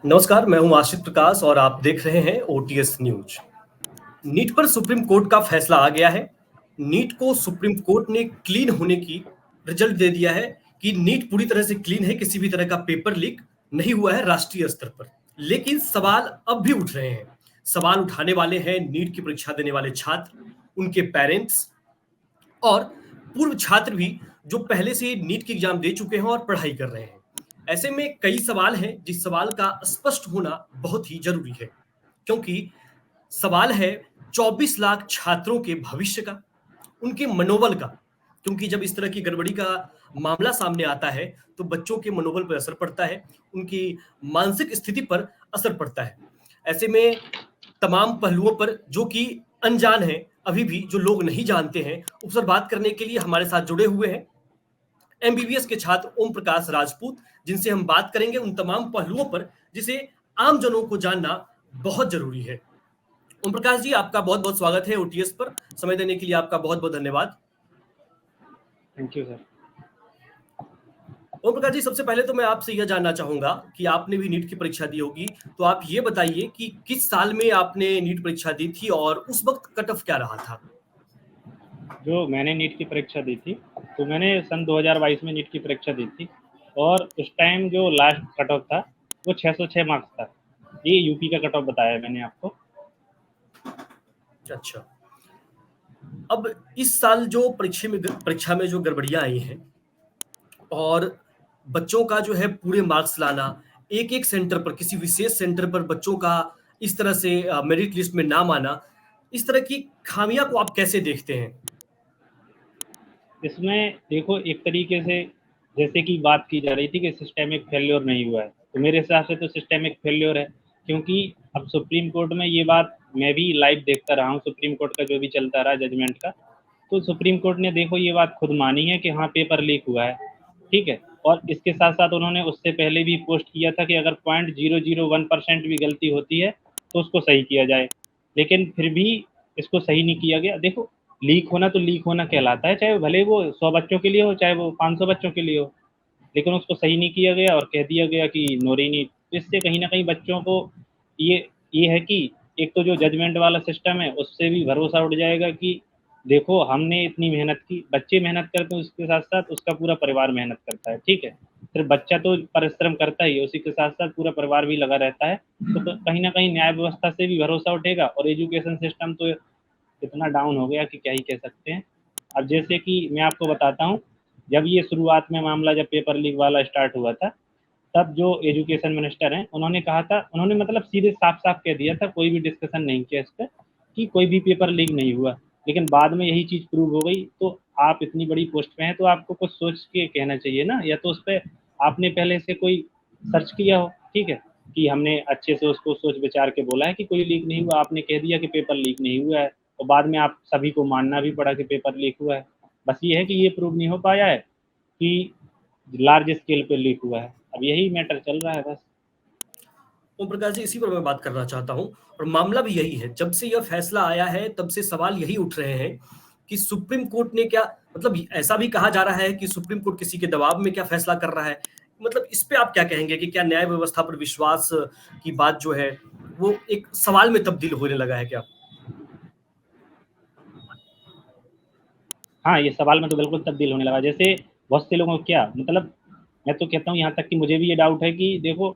नमस्कार, मैं हूं आशित प्रकाश और आप देख रहे हैं ओटीएस न्यूज। नीट पर सुप्रीम कोर्ट का फैसला आ गया है। नीट को सुप्रीम कोर्ट ने क्लीन होने की रिजल्ट दे दिया है कि नीट पूरी तरह से क्लीन है, किसी भी तरह का पेपर लीक नहीं हुआ है राष्ट्रीय स्तर पर। लेकिन सवाल अब भी उठ रहे हैं। सवाल उठाने वाले हैं नीट की परीक्षा देने वाले छात्र, उनके पेरेंट्स और पूर्व छात्र भी जो पहले से नीट की एग्जाम दे चुके हैं और पढ़ाई कर रहे हैं। ऐसे में कई सवाल हैं जिस सवाल का स्पष्ट होना बहुत ही जरूरी है, क्योंकि सवाल है 24 लाख छात्रों के भविष्य का, उनके मनोबल का। क्योंकि जब इस तरह की गड़बड़ी का मामला सामने आता है तो बच्चों के मनोबल पर असर पड़ता है, उनकी मानसिक स्थिति पर असर पड़ता है। ऐसे में तमाम पहलुओं पर जो कि अनजान है, अभी भी जो लोग नहीं जानते हैं, उस पर बात करने के लिए हमारे साथ जुड़े हुए हैं एमबीबीएस के छात्र ओम प्रकाश राजपूत, जिनसे हम बात करेंगे उन तमाम पहलुओं पर जिसे आम जनों को जानना बहुत जरूरी है। ओम प्रकाश जी, आपका बहुत बहुत स्वागत है ओटीएस पर। समय देने के लिए आपका बहुत बहुत धन्यवाद। Thank you sir. Om Prakash ji, सबसे पहले तो मैं आपसे यह जानना चाहूंगा कि आपने भी नीट की परीक्षा दी होगी, तो आप ये बताइए कि किस साल में आपने नीट परीक्षा दी थी और उस वक्त कट ऑफ क्या रहा था? जो मैंने नीट की परीक्षा दी थी, तो मैंने सन 2022 में नीट की परीक्षा दी थी और उस टाइम जो लास्ट कट ऑफ था वो 606 मार्क्स था। ये यूपी का कट ऑफ बताया मैंने आपको। अच्छा, अब इस साल जो परीक्षा में जो गड़बड़ियां आई हैं और बच्चों का जो है पूरे मार्क्स लाना, एक एक सेंटर पर, किसी विशेष सेंटर पर बच्चों का इस तरह से मेरिट लिस्ट में नाम आना, इस तरह की खामियां को आप कैसे देखते हैं? इसमें देखो, एक तरीके से जैसे कि बात की जा रही थी कि सिस्टेमिक फेल्योर नहीं हुआ है, तो मेरे हिसाब से तो सिस्टेमिक फेल्योर है। क्योंकि अब सुप्रीम कोर्ट में ये बात मैं भी लाइव देखता रहा हूँ, सुप्रीम कोर्ट का जो भी चलता रहा जजमेंट का, तो सुप्रीम कोर्ट ने देखो ये बात खुद मानी है कि हाँ पेपर लीक हुआ है, ठीक है। और इसके साथ साथ उन्होंने उससे पहले भी पोस्ट किया था कि अगर 0.001% भी गलती होती है तो उसको सही किया जाए, लेकिन फिर भी इसको सही नहीं किया गया। देखो, लीक होना तो लीक होना कहलाता है, चाहे भले वो 100 बच्चों के लिए हो, चाहे वो 500 बच्चों के लिए हो, लेकिन उसको सही नहीं किया गया और कह दिया गया कि नोरी नीट। तो इससे कहीं ना कहीं बच्चों को ये है कि एक तो जो जजमेंट वाला सिस्टम है उससे भी भरोसा उठ जाएगा कि देखो हमने इतनी मेहनत की, बच्चे मेहनत करते हैं, उसके साथ साथ उसका पूरा परिवार मेहनत करता है, ठीक है। सिर्फ बच्चा तो परिश्रम करता ही है, उसी के साथ साथ पूरा परिवार भी लगा रहता है। तो कहीं ना कहीं न्याय व्यवस्था से भी भरोसा उठेगा और एजुकेशन सिस्टम तो इतना डाउन हो गया कि क्या ही कह सकते हैं। अब जैसे कि मैं आपको बताता हूँ, जब ये शुरुआत में मामला जब पेपर लीक वाला स्टार्ट हुआ था, तब जो एजुकेशन मिनिस्टर हैं उन्होंने कहा था, उन्होंने मतलब सीधे साफ साफ कह दिया था, कोई भी डिस्कशन नहीं किया इस पर कि कोई भी पेपर लीक नहीं हुआ। लेकिन बाद में यही चीज़ प्रूव हो गई। तो आप इतनी बड़ी पोस्ट पे हैं तो आपको कुछ सोच के कहना चाहिए ना, या तो उस पर आपने पहले से कोई सर्च किया हो, ठीक है, कि हमने अच्छे से उसको सोच विचार के बोला है कि कोई लीक नहीं हुआ, आपने कह दिया कि पेपर लीक नहीं हुआ है और बाद में आप सभी को मानना भी पड़ा कि पेपर लीक हुआ है। बस ये है कि ये प्रूव नहीं हो पाया है कि लार्ज स्केल पे लीक हुआ है। अब यही मैटर चल रहा है बस। ओम प्रकाश जी, इसी पर मैं बात करना चाहता हूं और मामला भी यही है। जब से यह फैसला आया है तब से सवाल यही उठ रहे हैं कि सुप्रीम कोर्ट ने क्या, मतलब ऐसा भी कहा जा रहा है कि सुप्रीम कोर्ट किसी के दबाव में क्या फैसला कर रहा है। मतलब इस पे आप क्या कहेंगे कि क्या न्याय व्यवस्था पर विश्वास की बात जो है वो एक सवाल में तब्दील होने लगा है क्या? हाँ, ये सवाल में तो बिल्कुल तब्दील होने लगा। जैसे बहुत से लोगों को क्या मतलब, मैं तो कहता हूँ यहाँ तक कि मुझे भी ये डाउट है कि देखो,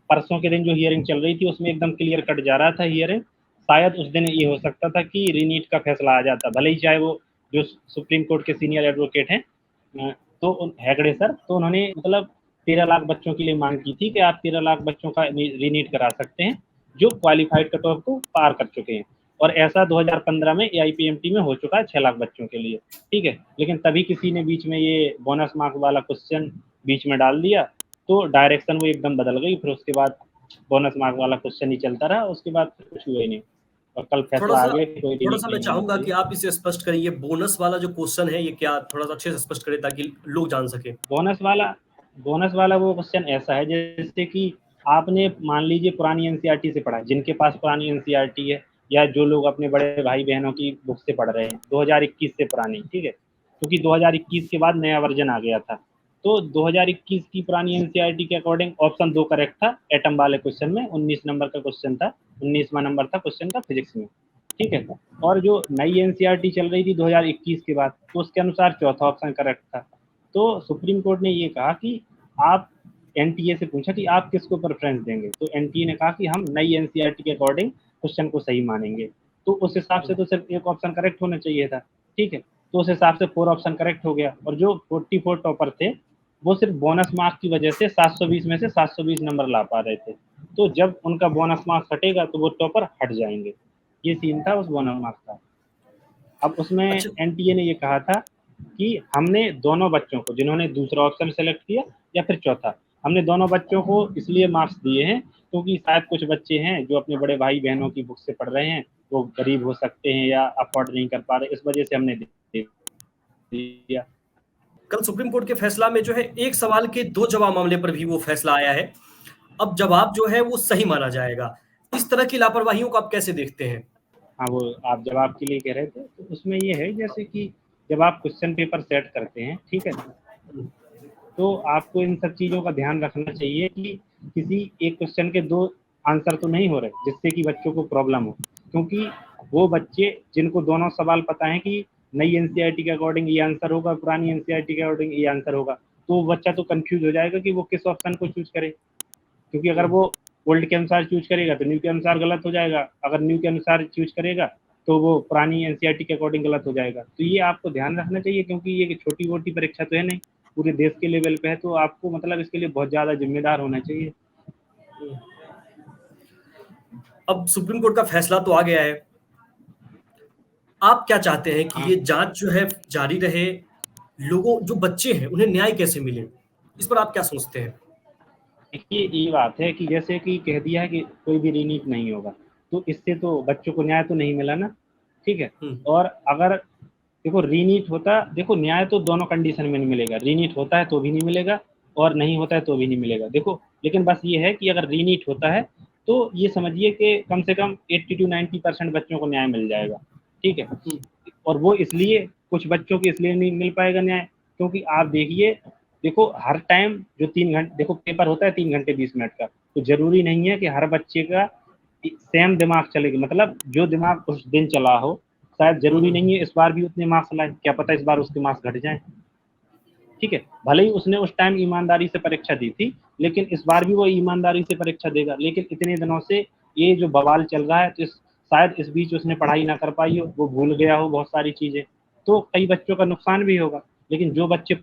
परसों के दिन जो हियरिंग चल रही थी उसमें एकदम क्लियर कट जा रहा था हियरिंग। शायद उस दिन ये हो सकता था कि रीनीट का फैसला आ जाता, भले ही चाहे वो जो सुप्रीम कोर्ट के सीनियर एडवोकेट हैं तो हेगड़े सर, तो उन्होंने मतलब 13 लाख बच्चों के लिए मांग की थी कि आप 13 लाख बच्चों का रीनीट करा सकते हैं जो क्वालिफाइड कट ऑफ को पार कर चुके हैं। और ऐसा 2015 में एआईपीएमटी में हो चुका है 6 लाख बच्चों के लिए, ठीक है। लेकिन तभी किसी ने बीच में ये बोनस मार्क वाला क्वेश्चन बीच में डाल दिया, तो डायरेक्शन वो एकदम बदल गई। फिर उसके बाद बोनस मार्क वाला क्वेश्चन ही चलता रहा, उसके बाद कुछ हुआ ही नहीं और कल थोड़ा फैसला आ सा गया कि कोई थोड़ा रीनीट सा मैं नहीं होना चाहूंगा कि चाहिए। आप इसे स्पष्ट करें, ये बोनस वाला जो क्वेश्चन है ये क्या, थोड़ा सा अच्छे से स्पष्ट करें ताकि लोग जान सके। बोनस वाला वो क्वेश्चन ऐसा है जैसे कि आपने मान लीजिए पुरानी एनसीईआरटी से पढ़ा, जिनके पास पुरानी एनसीईआरटी है या जो लोग अपने बड़े भाई बहनों की बुक से पढ़ रहे हैं 2021 से पुरानी, ठीक है, क्योंकि 2021 के बाद नया वर्जन आ गया था। तो 2021 की पुरानी एनसीईआरटी के अकॉर्डिंग ऑप्शन 2 करेक्ट था एटम वाले क्वेश्चन में, 19 नंबर का क्वेश्चन था, 19वां नंबर था क्वेश्चन का फिजिक्स में, ठीक है। और जो नई एनसीईआरटी चल रही थी 2021 के बाद, तो उसके अनुसार चौथा ऑप्शन करेक्ट था। तो सुप्रीम कोर्ट ने ये कहा कि आप एनटीए से पूछा कि आप किसको प्रेफरेंस देंगे, तो एनटीए ने कहा कि हम नई एनसीईआरटी के अकॉर्डिंग क्वेश्चन को सही मानेंगे। तो उस हिसाब से तो सिर्फ एक ऑप्शन करेक्ट होना चाहिए था, ठीक है। तो उस हिसाब से 4 ऑप्शन करेक्ट हो गया, और जो 44 टॉपर थे वो सिर्फ बोनस मार्क्स की वजह से 720 में से 720 नंबर ला पा रहे थे। तो जब उनका बोनस मार्क्स हटेगा तो वो टॉपर हट जाएंगे, ये सीन था उस बोनस मार्क्स का। अब उसमें अच्छा, एनटीए ने ये कहा था कि हमने दोनों बच्चों को, जिन्होंने दूसरा ऑप्शन सेलेक्ट किया या फिर चौथा, हमने दोनों बच्चों को इसलिए मार्क्स दिए हैं क्योंकि शायद कुछ बच्चे हैं जो अपने बड़े भाई बहनों की बुक से पढ़ रहे हैं, वो गरीब हो सकते हैं या अफोर्ड नहीं कर पा रहे, इस वजह से हमने दिया। कल सुप्रीम कोर्ट के फैसला में जो है एक सवाल के 2 जवाब मामले पर भी वो फैसला आया है। अब जवाब जो है वो सही माना जाएगा। इस तरह की लापरवाहियों को आप कैसे देखते हैं? हाँ, वो आप जवाब के लिए कह रहे थे, तो उसमें ये है जैसे कि जब आप क्वेश्चन पेपर सेट करते हैं, ठीक है, तो आपको इन सब चीज़ों का ध्यान रखना चाहिए कि किसी एक क्वेश्चन के 2 आंसर तो नहीं हो रहे, जिससे कि बच्चों को प्रॉब्लम हो। क्योंकि वो बच्चे जिनको दोनों सवाल पता है कि नई एनसीईआरटी के अकॉर्डिंग ये आंसर होगा, पुरानी एनसीईआरटी के अकॉर्डिंग ये आंसर होगा, तो वो बच्चा तो कन्फ्यूज़ हो जाएगा कि वो किस ऑप्शन को चूज़ करे। क्योंकि अगर वो ओल्ड के अनुसार चूज करेगा तो न्यू के अनुसार गलत हो जाएगा, अगर न्यू के अनुसार चूज करेगा तो वो पुरानी एनसीईआरटी के अकॉर्डिंग गलत हो जाएगा। तो ये आपको ध्यान रखना चाहिए, क्योंकि ये छोटी मोटी परीक्षा तो है नहीं, पूरे देश के लेवल पे है, तो आपको मतलब इसके लिए बहुत ज़्यादा जिम्मेदार होना चाहिए। अब सुप्रीम कोर्ट का फैसला तो आ गया है। आप क्या चाहते हैं कि हाँ, ये जांच जो है जारी रहे? लोगों जो बच्चे हैं उन्हें न्याय कैसे मिले? इस पर आप क्या सोचते हैं? देखिए ये बात है कि जैसे कि कह दिया है कि कोई भी रीनीट नहीं होगा, तो इससे तो बच्चों को न्याय तो नहीं मिला ना, ठीक है। हम्म, और अगर देखो रीनीट होता, देखो न्याय तो दोनों कंडीशन में नहीं मिलेगा, रीनीट होता है तो भी नहीं मिलेगा और नहीं होता है तो भी नहीं मिलेगा, देखो। लेकिन बस ये है कि अगर रीनीट होता है तो ये समझिए कि कम से कम 80 to 90% बच्चों को न्याय मिल जाएगा, ठीक है। और वो इसलिए, कुछ बच्चों को इसलिए नहीं मिल पाएगा न्याय, क्योंकि आप देखिए, देखो हर टाइम जो 3 घंटे, देखो पेपर होता है 3 घंटे 20 मिनट का, तो जरूरी नहीं है कि हर बच्चे का सेम दिमाग चलेगा, मतलब जो दिमाग उस दिन चला हो, शायद जरूरी नहीं है इस बार भी उतने मार्क्स लाए, क्या पता इस बार उसके मार्क्स घट जाए, ठीक है। भले ही उसने उस टाइम ईमानदारी से परीक्षा दी थी, लेकिन इस बार भी वो ईमानदारी से परीक्षा देगा, लेकिन इतने दिनों से ये जो बवाल चल रहा है, तो शायद इस बीच उसने पढ़ाई ना कर पाई हो, वो भूल गया हो बहुत सारी चीजें, तो कई बच्चों का नुकसान भी होगा। लेकिन जो बच्चे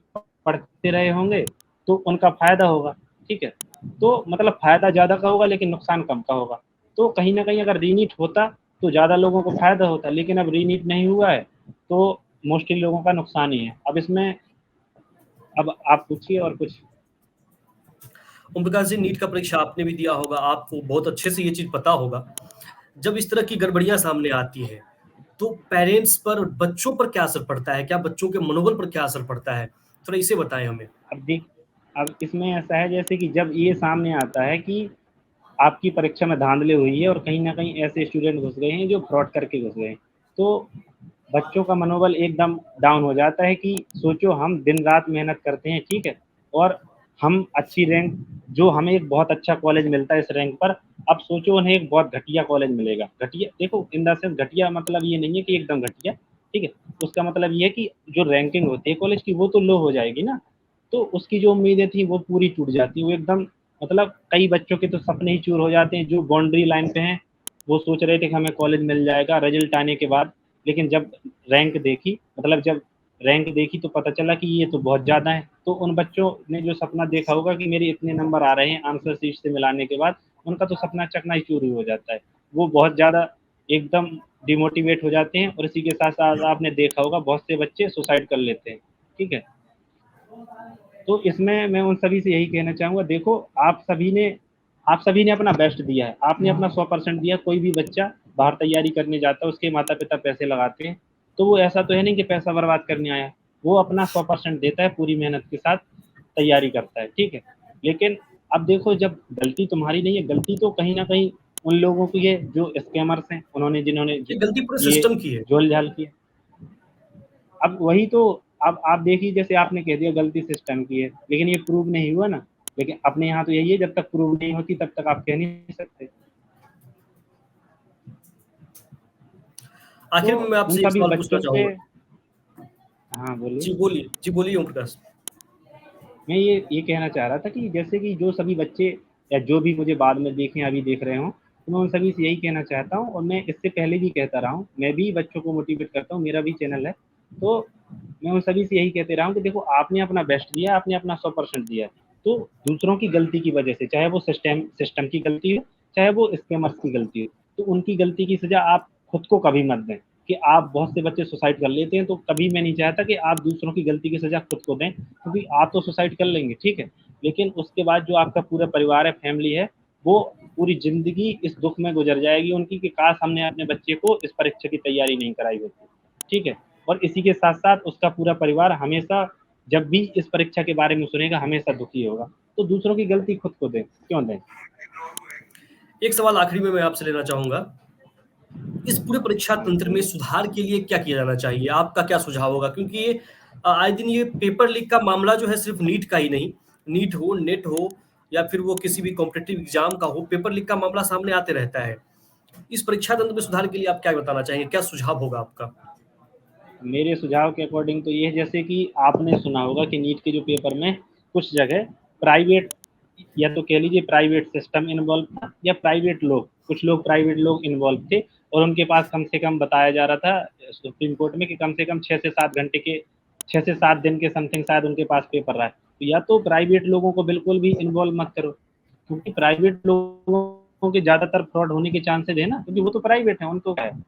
पढ़ते रहे होंगे तो उनका फायदा होगा, ठीक है। तो मतलब फायदा ज्यादा का होगा लेकिन नुकसान कम का होगा। तो कहीं ना कहीं अगर रीनीट होता तो ज्यादा लोगों को फायदा होता, लेकिन अब रीनीट नहीं हुआ है तो मोस्टली लोगों का नुकसान ही है। अब इसमें, अब आप पूछिए और कुछ। ओम प्रकाश जी, नीट का परीक्षा आपने भी दिया होगा, आपको बहुत अच्छे से ये चीज पता होगा। जब इस तरह की गड़बड़ियां सामने आती हैं तो पेरेंट्स पर, बच्चों पर क्या असर पड़ता है? क्या बच्चों के मनोबल पर क्या असर पड़ता है? थोड़ा इसे बताएं हमें। अब देख, अब इसमें ऐसा है जैसे कि जब ये सामने आता है कि आपकी परीक्षा में धांधली हुई है और कहीं ना कहीं ऐसे स्टूडेंट घुस गए हैं जो फ्रॉड करके घुस गए हैं, तो बच्चों का मनोबल एकदम डाउन हो जाता है कि सोचो हम दिन रात मेहनत करते हैं, ठीक है, और हम अच्छी रैंक, जो हमें एक बहुत अच्छा कॉलेज मिलता है इस रैंक पर, अब सोचो उन्हें एक बहुत घटिया कॉलेज मिलेगा। घटिया देखो इन द सेंस, घटिया मतलब ये नहीं है कि एकदम घटिया, ठीक है, उसका मतलब ये है कि जो रैंकिंग होती है कॉलेज की वो तो लो हो जाएगी ना, तो उसकी जो उम्मीदें थी वो पूरी टूट जाती है, वो एकदम, मतलब कई बच्चों के तो सपने ही चूर हो जाते हैं जो बाउंड्री लाइन पे हैं, वो सोच रहे थे कि हमें कॉलेज मिल जाएगा रिजल्ट आने के बाद, लेकिन जब रैंक देखी, मतलब जब रैंक देखी तो पता चला कि ये तो बहुत ज़्यादा है, तो उन बच्चों ने जो सपना देखा होगा कि मेरे इतने नंबर आ रहे हैं आंसर शीट से मिलाने के बाद, उनका तो सपना चकनाचूर ही हो जाता है, वो बहुत ज़्यादा एकदम डिमोटिवेट हो जाते हैं, और इसी के साथ साथ आपने देखा होगा बहुत से बच्चे सुसाइड कर लेते हैं, ठीक है। तो इसमें मैं उन सभी से यही कहना चाहूँगा, देखो आप सभी ने अपना बेस्ट दिया है, आपने अपना 100% दिया, कोई भी बच्चा बाहर तैयारी करने जाता है, उसके माता पिता पैसे लगाते हैं, तो वो ऐसा तो है नहीं कि पैसा बर्बाद करने आया, वो अपना 100% देता है, पूरी मेहनत के साथ तैयारी करता है, ठीक है। लेकिन अब देखो, जब गलती तुम्हारी नहीं है, गलती तो कहीं ना कहीं उन लोगों की है जो स्कैमर्स हैं, उन्होंने जिन्होंने ये गलती पूरे ये सिस्टम की है। झोल झाल किया। अब वही तो अब आप देखिए, जैसे आपने कह दिया गलती सिस्टम की है, लेकिन ये प्रूव नहीं हुआ ना। लेकिन अपने यहाँ तो यही है, जब तक प्रूव नहीं होती तब तक आप कह नहीं सकते। तो आखिर में मैं उन आपसे एक सभी सवाल पूछना बच्चों पे, चाहूंगा। हाँ बोलिए। जी बोलिए ओम प्रकाश। मैं ये कहना चाह रहा था कि जैसे कि जो सभी बच्चे या जो भी मुझे बाद में देखें, अभी देख रहे हों, तो मैं उन सभी से यही कहना चाहता हूँ, और मैं इससे पहले भी कहता रहा हूँ, मैं भी बच्चों को मोटिवेट करता हूँ, मेरा भी चैनल है। तो मैं उन सभी से यही कहते रहा हूँ कि देखो, आपने अपना बेस्ट दिया, आपने अपना 100% दिया। तो दूसरों की गलती की वजह से, चाहे वो सिस्टम की गलती हो, चाहे वो स्कैमर्स की गलती हो, तो उनकी गलती की सजा आप खुद को कभी मत दें। कि आप, बहुत से बच्चे सुसाइड कर लेते हैं, तो कभी मैं नहीं चाहता कि आप दूसरों की गलती की सजा खुद को दें, क्योंकि आप तो सुसाइड कर लेंगे, ठीक है, लेकिन उसके बाद जो आपका पूरा परिवार है, फैमिली है, वो पूरी जिंदगी इस दुख में गुजर जाएगी उनकी, कि काश हमने अपने बच्चे को इस परीक्षा की तैयारी नहीं कराई होती, ठीक है। और इसी के साथ साथ उसका पूरा परिवार हमेशा, जब भी इस परीक्षा के बारे में सुनेगा, हमेशा दुखी होगा। तो दूसरों की गलती खुद को दें, क्यों दें। एक सवाल आखिरी में मैं आपसे लेना चाहूंगा, इस पूरे परीक्षा हाँ तंत्र में बोलिए। सुधार के लिए क्या किया जाना चाहिए? आपका क्या सुझाव होगा? क्योंकि ये आए दिन ये पेपर लीक का मामला जो है सिर्फ नीट का ही नहीं, नीट हो, नेट हो या फिर वो किसी भी कॉम्पिटिटिव एग्जाम का हो, पेपर लीक का मामला सामने आते रहता है। इस परीक्षा तंत्र में सुधार के लिए आप क्या बताना चाहेंगे? क्या सुझाव होगा आपका? मेरे सुझाव के अकॉर्डिंग तो ये है, जैसे कि आपने सुना होगा कि नीट के जो पेपर में कुछ जगह प्राइवेट, या तो कह लीजिए प्राइवेट सिस्टम इन्वॉल्व था, या प्राइवेट लोग, कुछ लोग प्राइवेट लोग इन्वॉल्व थे, और उनके पास कम से कम बताया जा रहा था सुप्रीम कोर्ट में कि कम से कम 6 से 7 घंटे के, 6 से 7 दिन के समथिंग शायद उनके पास पेपर रहा है। तो या तो प्राइवेट लोगों को बिल्कुल भी इन्वॉल्व मत करो, क्योंकि प्राइवेट लोगों के ज़्यादातर फ्रॉड होने के चांसेस है ना, क्योंकि वो तो प्राइवेट है, उनको क्या है,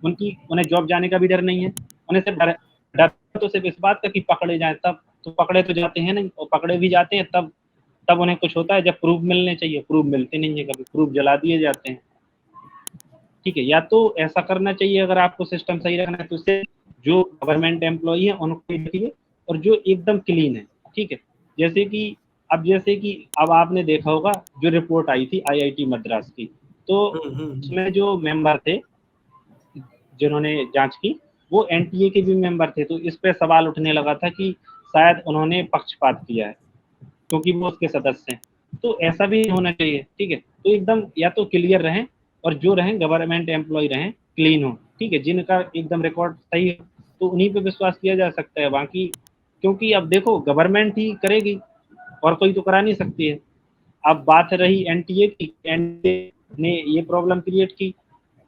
उनकी, उन्हें जॉब जाने का भी डर नहीं है। उन्हें सिर्फ डर डर तो सिर्फ इस बात का कि पकड़े जाएँ तब, तो पकड़े तो जाते हैं नहीं, और पकड़े भी जाते हैं तब, तब उन्हें कुछ होता है जब प्रूफ मिलने चाहिए, प्रूफ मिलते नहीं है, कभी प्रूफ जला दिए जाते हैं, ठीक है। या तो ऐसा करना चाहिए, अगर आपको सिस्टम सही रखना है, तो उससे जो गवर्नमेंट एम्प्लॉई है उनको रखिए, और जो एकदम क्लीन है, ठीक है। जैसे कि अब आपने देखा होगा जो रिपोर्ट आई थी आईआईटी मद्रास की, तो हम्म। उसमें जो मेंबर थे जिन्होंने जांच की, वो एनटीए के भी मेंबर थे। तो इस पे सवाल उठने लगा था कि शायद उन्होंने पक्षपात किया है, क्योंकि वो उसके सदस्य हैं। तो ऐसा भी होना चाहिए, ठीक है। तो एकदम या तो क्लियर रहें, और जो रहें गवर्नमेंट एम्प्लॉय रहें, क्लीन हो, ठीक है, जिनका एकदम रिकॉर्ड सही है, तो उन्हीं पे विश्वास किया जा सकता है। बाकी, क्योंकि अब देखो, गवर्नमेंट ही करेगी, और कोई तो करा नहीं सकती है। अब बात रही एनटीए की, एनटीए ने ये प्रॉब्लम क्रिएट की,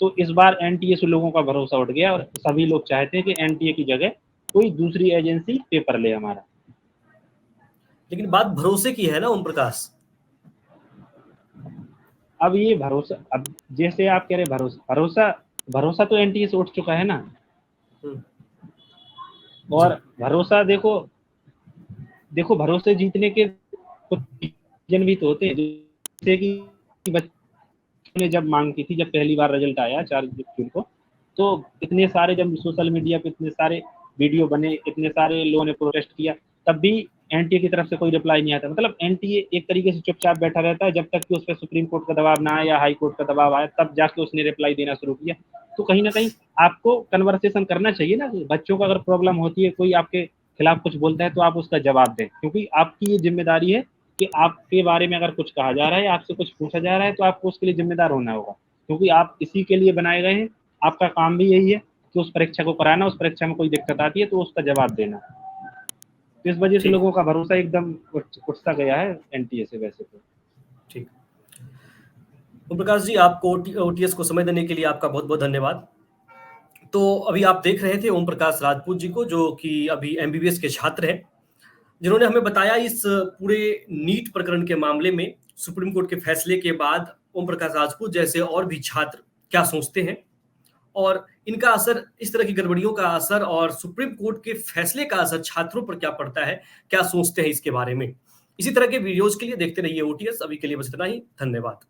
तो इस बार एनटीए से लोगों का भरोसा उठ गया, और सभी लोग चाहते हैं कि एनटीए की जगह कोई दूसरी एजेंसी पेपर ले हमारा। लेकिन बात भरोसे की है ना ओम प्रकाश। अब ये भरोसा, अब जैसे आप कह रहे भरोसा, भरोसा तो एनटीए से उठ चुका है ना। हम्म, जी। और भरोसा, देखो देखो, भरोसे जीतने के कुछ रीजन भी तो होते हैं, जैसे कि बच्चों ने जब मांग की थी, जब पहली बार रिजल्ट आया 4 जून को, तो इतने सारे, जब सोशल मीडिया पे इतने सारे वीडियो बने, इतने सारे लोगों ने प्रोटेस्ट किया, तब भी एनटीए की तरफ से कोई रिप्लाई नहीं आता। मतलब एनटीए एक तरीके से चुपचाप बैठा रहता है, जब तक कि उस पर सुप्रीम कोर्ट का दबाव ना आया या हाई कोर्ट का दबाव आया, तब जाके उसने रिप्लाई देना शुरू किया। तो कहीं ना कहीं आपको कन्वर्सेशन करना चाहिए ना, बच्चों को अगर प्रॉब्लम होती है, कोई आपके खिलाफ कुछ बोलता है, तो आप उसका जवाब दें, क्योंकि आपकी ये जिम्मेदारी है कि आपके बारे में अगर कुछ कहा जा रहा है, आपसे कुछ पूछा जा रहा है, तो आपको उसके लिए जिम्मेदार होना होगा, क्योंकि आप इसी के लिए बनाए गए हैं। आपका काम भी यही है कि उस परीक्षा को कराना, उस परीक्षा में कोई दिक्कत आती है तो उसका जवाब देना। तो इस वजह से ठीक। लोगों का भरोसा एकदम उठता गया है एनटीए से, वैसे तो। ठीक। ओम प्रकाश जी, आपको ओटीएस को समय देने के लिए आपका बहुत बहुत धन्यवाद। तो अभी आप देख रहे थे ओम प्रकाश राजपूत जी को, जो कि अभी एमबीबीएस के छात्र हैं, जिन्होंने हमें बताया इस पूरे नीट प्रकरण के मामले में सुप्रीम कोर्ट के फैसले के बाद ओम प्रकाश राजपूत जैसे और भी छात्र क्या सोचते हैं, और इनका असर, इस तरह की गड़बड़ियों का असर और सुप्रीम कोर्ट के फैसले का असर छात्रों पर क्या पड़ता है, क्या सोचते हैं इसके बारे में। इसी तरह के वीडियोज के लिए देखते रहिए ओटीएस। अभी के लिए बस इतना ही, धन्यवाद।